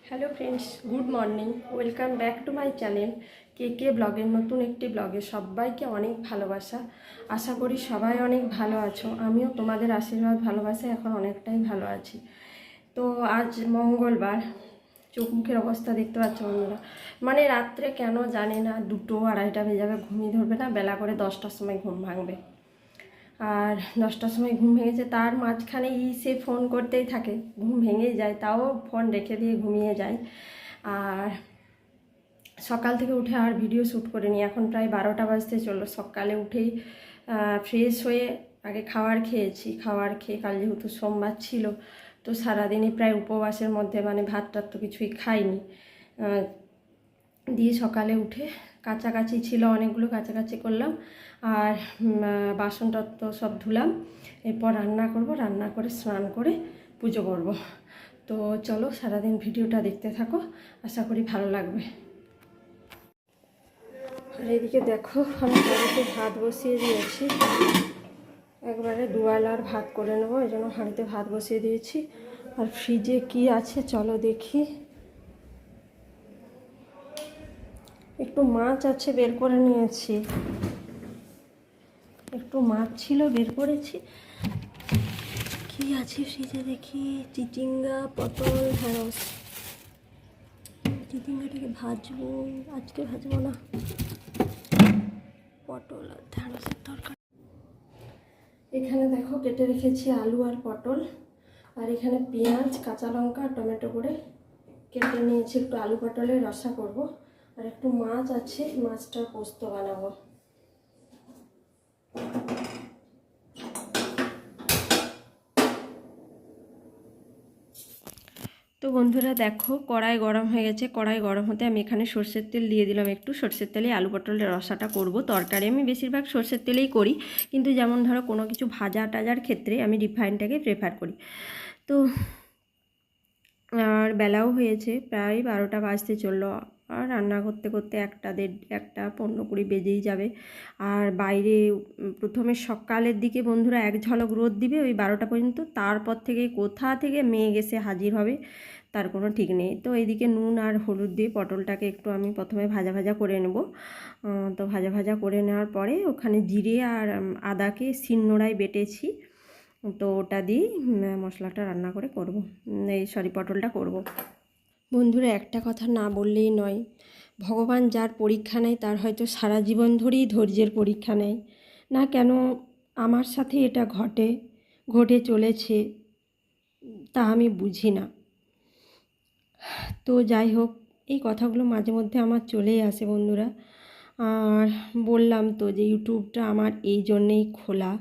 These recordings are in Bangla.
Hello friends, good morning. Welcome back to my channel K K ব্লগের নতুন একটি ব্লগে সবাইকে অনেক ভালোবাসা। আশা করি সবাই অনেক ভালো আছো। আমিও তোমাদের আশীর্বাদ ভালোবাসে এখন অনেকটাই ভালো আছি। তো আজ মঙ্গলবার, চোখ মুখের অবস্থা দেখতে পাচ্ছ বন্ধুরা। মানে রাত্রে কেন জানি না 2-2-2:30 বেজে যাবে, ঘুমিয়ে ধরবে না, বেলা করে 10টার সময় ঘুম ভাঙবে। আর 10টার সময় ঘুম ভেঙেছে, তার মাঝখানে সে ফোন করতেই থাকে, ঘুম ভেঙেই যায়, তাও ফোন রেখে দিয়ে ঘুমিয়ে যায়। আর সকাল থেকে উঠে আর ভিডিও শ্যুট করে নিই, এখন প্রায় 12টা বাজতে চললো। সকালে উঠেই ফ্রেশ হয়ে আগে খাবার খেয়েছি, খাবার খেয়ে কাল যেহেতু সোমবার ছিল তো সারাদিনই প্রায় উপবাসের মধ্যে, মানে ভাত টাত তো কিছুই খাইনি। দিয়ে সকালে উঠে কাচাকাচি ছিল, অনেকগুলো কাচাকাচি করলাম, আর বাসনটা তো সব ধুলাম। এরপর রান্না করব, রান্না করে স্নান করে পুজো করব। তো চলো সারাদিন ভিডিওটা দেখতে থাকো, আশা করি ভালো লাগবে। আর এদিকে দেখো, আমি হাঁড়িতে ভাত বসিয়ে দিয়েছি, একবারে দুয়ালার ভাত করে নেবো, এই জন্য হাঁড়িতে ভাত বসিয়ে দিয়েছি। আর ফ্রিজে কি আছে চলো দেখি। একটু মাছ আছে, বের করে নিয়েছি, একটু মাছ ছিল বের করেছি। কি আছে ফ্রিজে দেখি, চিচিঙ্গা, পটল, ঢেঁড়স। চিচিঙ্গাটাকে ভাজবো, আজকে ভাজবো না, পটল আর ঢেঁড়সের তরকারি। এখানে দেখো কেটে রেখেছি আলু আর পটল, আর এখানে পেঁয়াজ, কাঁচা লঙ্কা আর টমেটো করে কেটে নিয়েছি, একটু আলু পটলের রসা করব। আর একটু মাছ আছে, মাছটা পোস্ত বানাবো। তো বন্ধুরা দেখো, কড়াই গরম হয়ে গেছে, কড়াই গরম হতে আমি এখানে সর্ষের তেল দিয়ে দিলাম একটু। সর্ষের তেলে আলু পটলের রসাটা করব। তরকারি আমি বেশিরভাগ সর্ষের তেলেই করি, কিন্তু যেমন ধরো কোনো কিছু ভাজা টাজার ক্ষেত্রে আমি রিফাইনটাকে প্রেফার করি। তো আর বেলাও হয়েছে, প্রায় 12টা বাজতে চললো, আর রান্না করতে করতে 1-1:15-20 বেজেই যাবে। আর বাইরে প্রথমে সকালের দিকে বন্ধুরা এক ঝলক রোদ দিবে ওই 12টা পর্যন্ত, তারপর থেকে কোথা থেকে মেঘ এসে হাজির হবে তার কোনো ঠিক নেই। তো এইদিকে নুন আর হলুদ দিয়ে পটলটাকে একটু আমি প্রথমে ভাজা ভাজা করে নেব। তো ভাজা ভাজা করে নেওয়ার পরে ওখানে জিরে আর আদাকে শিলনোড়ায় বেটেছি, তো ওটা দিয়েই মশলাটা রান্না করে করব, পটলটা করব। বন্ধুরা একটা কথা না বললেই নয়, ভগবান যার পরীক্ষা নেয় তার হয়তো সারা জীবন ধরেই ধৈর্যের পরীক্ষা নেয় না কেন। আমার সাথে এটা ঘটে চলেছে, তা আমি বুঝি না। তো যাই হোক, এই কথাগুলো মাঝে মধ্যে আমার চলেই আসে বন্ধুরা। আর বললাম তো যে ইউটিউবটা আমার এই জন্যেই খোলা,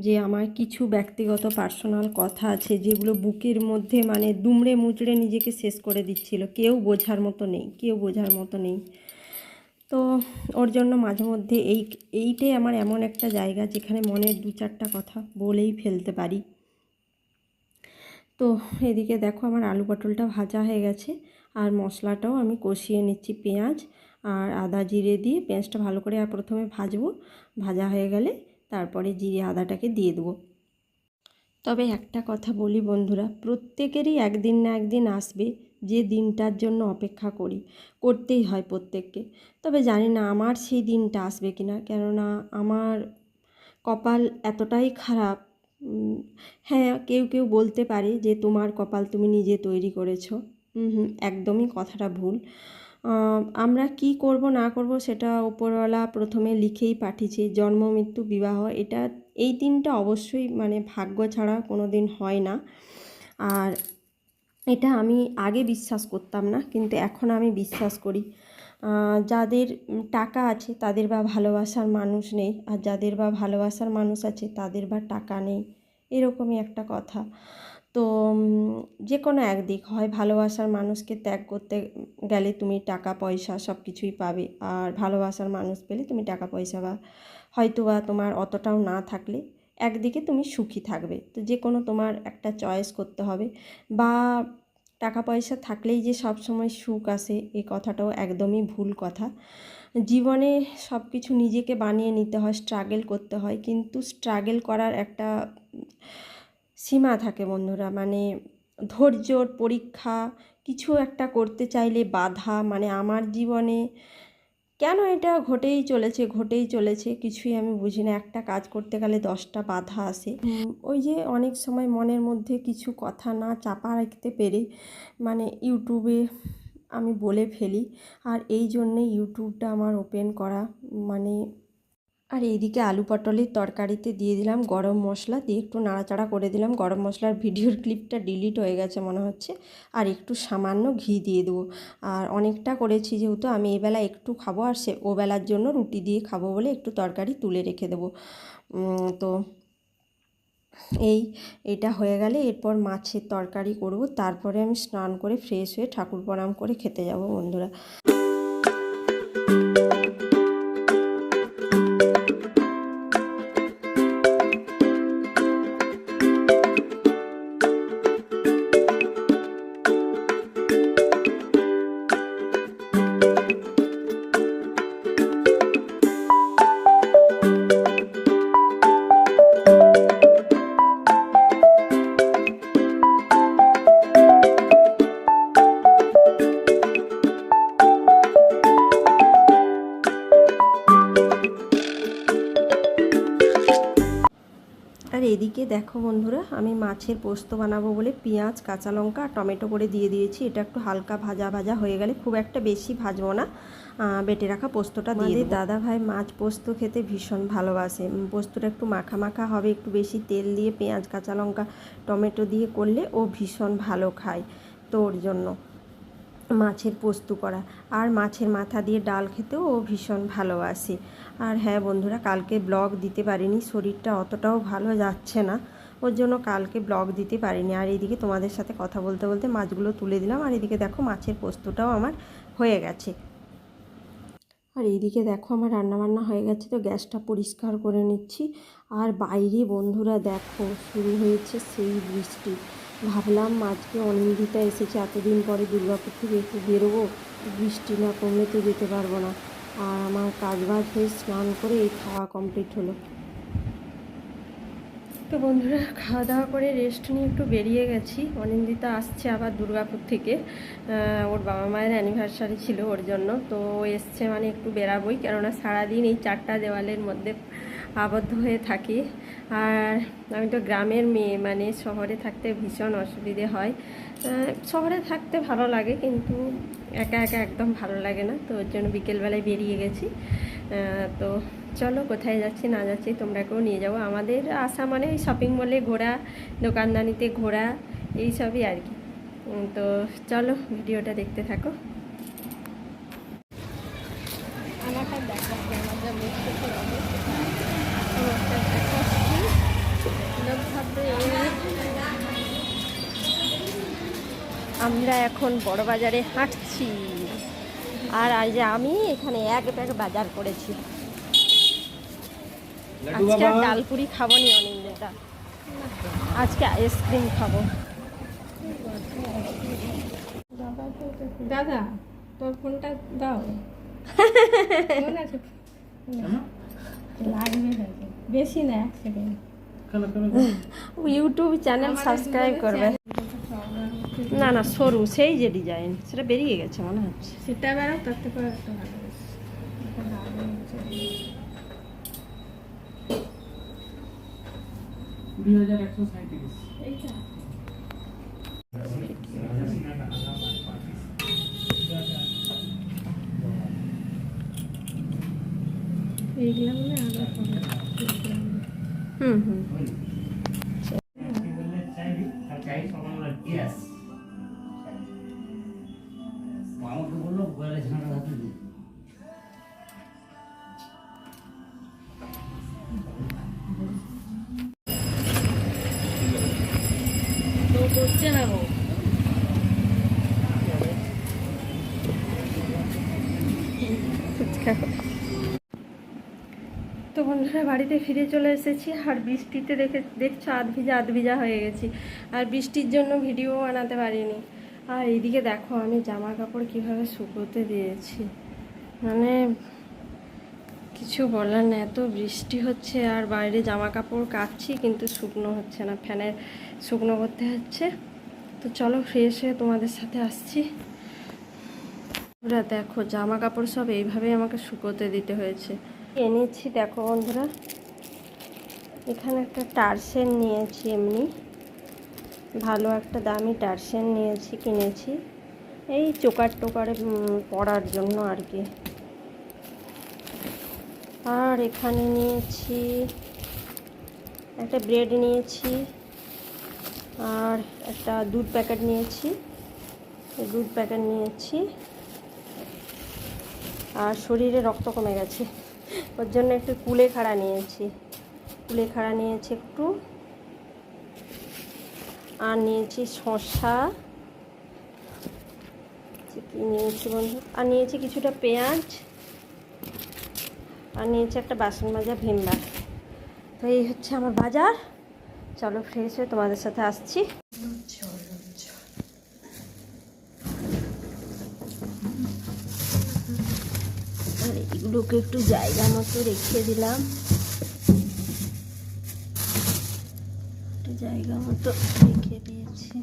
যে আমার কিছু ব্যক্তিগত পার্সোনাল কথা আছে যেগুলো বুকের মধ্যে মানে দুমড়ে মুচড়ে নিজেকে শেষ করে দিচ্ছিল, কেউ বোঝার মতো নেই। তো ওর জন্য মাঝে মধ্যে এইটাই আমার এমন একটা জায়গা যেখানে মনের 2-4টা কথা বলেই ফেলতে পারি। তো এদিকে দেখো আমার আলু পটলটা ভাজা হয়ে গেছে, আর মশলাটাও আমি কষিয়ে নিচ্ছি, পেঁয়াজ আর আদা জিরে দিয়ে পেঁয়াজটা ভালো করে প্রথমে ভাজবো, ভাজা হয়ে গেলে তারপরে জিরে আদাটাকে দিয়ে দেবো। তবে একটা কথা বলি বন্ধুরা, প্রত্যেকেরই একদিন না একদিন আসবে যে দিনটার জন্য অপেক্ষা করতেই হয় প্রত্যেককে। তবে জানি না আমার সেই দিনটা আসবে কি না, কেননা আমার কপাল এতটাই খারাপ। হ্যাঁ, কেউ বলতে পারে যে তোমার কপাল তুমি নিজে তৈরি করেছো। একদমই কথাটা ভুল। আমরা কি করব না করব সেটা উপরওয়ালা প্রথমে লিখেই পাঠিয়েছে, জন্ম মৃত্যু বিবাহ, এই তিনটা অবশ্যই মানে ভাগ্য ছাড়া কোনো দিন হয় না। আর এটা আমি আগে বিশ্বাস করতাম না, কিন্তু এখন আমি বিশ্বাস করি। যাদের টাকা আছে তাদের বা ভালোবাসার মানুষ নেই, আর যাদের বা ভালোবাসার মানুষ আছে তাদের বা টাকা নেই, এরকমই একটা কথা। তো যে কোনো একদিক, হয় ভালোবাসার মানুষকে ত্যাগ করতে গেলে তুমি টাকা পয়সা সব কিছুই পাবে, আর ভালোবাসার মানুষ পেলে তুমি টাকা পয়সা বা হয়তো বা তোমার অতটাও না থাকলে একদিকে তুমি সুখী থাকবে। তো যে কোনো তোমার একটা চয়েস করতে হবে। বা টাকা পয়সা থাকলেই যে সব সময় সুখ আসে, এই কথাটাও একদমই ভুল কথা। জীবনে সব কিছু নিজেকে বানিয়ে নিতে হয়, স্ট্রাগল করতে হয়, কিন্তু স্ট্রাগল করার একটা সীমা থাকে বন্ধুরা, মানে ধৈর্যর পরীক্ষা কিছু একটা করতে চাইলে বাধা, মানে আমার জীবনে কেন এটা ঘটেই চলেছে কিছুই আমি বুঝি না। একটা কাজ করতে গেলে 10টা বাধা আসে। ওই যে অনেক সময় মনের মধ্যে কিছু কথা না চাপা রাখতে পেরে মানে ইউটিউবে আমি বলে ফেলি, আর এই জন্যে ইউটিউবটা আমার ওপেন করা। মানে আর এইদিকে আলু পটলের তরকারিতে দিয়ে দিলাম গরম মশলা, দিয়ে একটু নাড়াচাড়া করে দিলাম। গরম মশলার ভিডিওর ক্লিপটা ডিলিট হয়ে গেছে মনে হচ্ছে। আর একটু সামান্য ঘি দিয়ে দেবো। আর অনেকটা করেছি যেহেতু আমি এবেলা একটু খাবো, আর সে ওবেলার জন্য রুটি দিয়ে খাবো বলে একটু তরকারি তুলে রেখে দেবো। তো এটা হয়ে গেলে এরপর মাছের তরকারি করব। তারপরে আমি স্নান করে ফ্রেশ হয়ে ঠাকুর প্রণাম করে খেতে যাব বন্ধুরা। আর এদিকে দেখো বন্ধুরা, আমি মাছের পোস্ত বানাবো বলে পেঁয়াজ, কাঁচা লঙ্কা আর টমেটো করে দিয়ে দিয়েছি। এটা একটু হালকা ভাজা ভাজা হয়ে গেলে, খুব একটা বেশি ভাজবো না, বেটে রাখা পোস্তটা দিয়ে দিই। দাদা ভাই মাছ পোস্ত খেতে ভীষণ ভালোবাসে। পোস্তটা একটু মাখা মাখা হবে, একটু বেশি তেল দিয়ে পেঁয়াজ, কাঁচা লঙ্কা, টমেটো দিয়ে করলে ও ভীষণ ভালো খায়। তো ওর জন্য মাছের পোস্ত করা। আর মাছের মাথা দিয়ে ডাল খেতেও ও ভীষণ ভালোবাসে। আর হ্যাঁ বন্ধুরা, কালকে ব্লগ দিতে পারিনি, শরীরটা অতটাও ভালো যাচ্ছে না, ওর জন্য কালকে ব্লগ দিতে পারিনি। আর এইদিকে তোমাদের সাথে কথা বলতে বলতে মাছগুলো তুলে দিলাম। আর এদিকে দেখো মাছের পোস্তটাও আমার হয়ে গেছে। আর এইদিকে দেখো আমার রান্নাবান্না হয়ে গেছে, তো গ্যাসটা পরিষ্কার করে নিচ্ছি। আর বাইরে বন্ধুরা দেখো শুরু হয়েছে সেই বৃষ্টি। ভাবলাম আজকে অনিন্দিতা এসেছে, এতদিন পরে দুর্গাপুর থেকে একটু বেরোবো, বৃষ্টি না কমলে তো যেতে পারবো না। আর আমার কাজবাজ হয়ে স্নান করে এই খাওয়া কমপ্লিট হলো। তো বন্ধুরা খাওয়া দাওয়া করে রেস্ট নিয়ে একটু বেরিয়ে গেছি। অনিন্দিতা আসছে আবার দুর্গাপুর থেকে, ওর বাবা মায়ের অ্যানিভার্সারি ছিল ওর জন্য। তো এসছে মানে একটু বেরাবই, কেননা সারাদিন এই 4টা দেওয়ালের মধ্যে আবদ্ধ হয়ে থাকি। আর আমি তো গ্রামের মেয়ে, মানে শহরে থাকতে ভীষণ অসুবিধে হয়। শহরে থাকতে ভালো লাগে, কিন্তু একা একা একদম ভালো লাগে না। তো ওর জন্য বিকেলবেলায় বেরিয়ে গেছি। তো চলো কোথায় যাচ্ছি না যাচ্ছি তোমরাকেও নিয়ে যাবো। আমাদের আসা মানে ওই শপিং মলে ঘোরা, দোকানদানিতে ঘোরা, এইসবই আর কি। তো চলো ভিডিওটা দেখতে থাকো। আমরা এখন বড় বাজারে হাঁটছি। আর আজ আমি এখানে এক ব্যাগ বাজার করেছি। আজকে ডালপুরি খাবো নি অনিন্দিতা, আজকে আইসক্রিম খাবো। দাদা তোর ফোনটা দাও। লাগবে বেশি না, 1 সেকেন্ড। ইউটিউব চ্যানেল সাবস্ক্রাইব করবে। না না সরু, সেই যে ডিজাইন সেটা বেরিয়ে গেছে মনে হচ্ছে। সেটা বেরো তার থেকে একটা ভালো। 2137 এইটা এইগুলা মানে আলাদা করে। হুম আমাকে বললো বলে ঝাঁটা হাতে দিই। তো করছে না গো। তো বন্ধুরা বাড়িতে ফিরে চলে এসেছি। আর বৃষ্টিতে দেখছো আধ ভিজা হয়ে গেছি। আর বৃষ্টির জন্য ভিডিও বানাতে পারিনি। আর এইদিকে দেখো আমি জামা কাপড় কীভাবে শুকোতে দিয়েছি, মানে কিছু বলার না, এত বৃষ্টি হচ্ছে। আর বাইরে জামা কাপড় কাচ্ছি কিন্তু শুকনো হচ্ছে না, ফ্যানের শুকনো করতে হচ্ছে। তো চলো ফ্রেশ হয়ে তোমাদের সাথে আসছি। বন্ধুরা দেখো জামা কাপড় সব এইভাবেই আমাকে শুকোতে দিতে হয়েছে। এনেছি দেখো বন্ধুরা, এখানে একটা টার্সেন নিয়েছি, এমনি ভালো একটা দামি টার্সেন নিয়েছি, কিনেছি এই চোকার টোকারে পরার জন্য আর কি। আর এখানে নিয়েছি একটা ব্রেড নিয়েছি, আর একটা দুধ প্যাকেট নিয়েছি, দুধ প্যাকেট নিয়েছি। আর শরীরে রক্ত কমে গেছে, ওর জন্য একটু কুলেখাড়া নিয়েছি, কুলেখাড়া নিয়েছি একটু। আর নিয়েছি শসা, কি নিয়েছি বন্ধু, আর নিয়েছি কিছুটা পেঁয়াজ, আর নিয়েছি একটা বাসন মাজা ভীম বার। তো এই হচ্ছে আমার বাজার। চলো ফ্রেশ হয়ে তোমাদের সাথে আসছি। আর এগুলোকে একটু জায়গা মতো রেখে দিলাম, একটু জায়গা মতো রেখে দিয়েছি।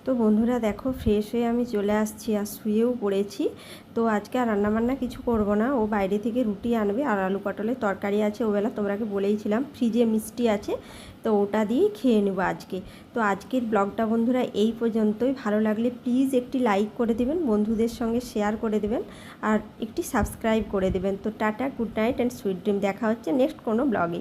তো বন্ধুরা দেখো ফ্রেশ হয়ে আমি চলে আসছি, আর শুয়েও পড়েছি। তো আজকে আর রান্নাবান্না কিছু করব না, ও বাইরে থেকে রুটি আনবে আর আলু পটলের তরকারি আছে, ওবেলা তোমরাকে বলেইছিলাম ফ্রিজে মিষ্টি আছে, তো ওটা দিয়ে খেয়ে নেবো আজকে। তো আজকের ব্লগটা বন্ধুরা এই পর্যন্তই। ভালো লাগলে প্লিজ একটি লাইক করে দেবেন, বন্ধুদের সঙ্গে শেয়ার করে দেবেন, আর একটি সাবস্ক্রাইব করে দেবেন। তো tata, good night and sweet dream. দেখা হচ্ছে নেক্সট কোনো ব্লগে।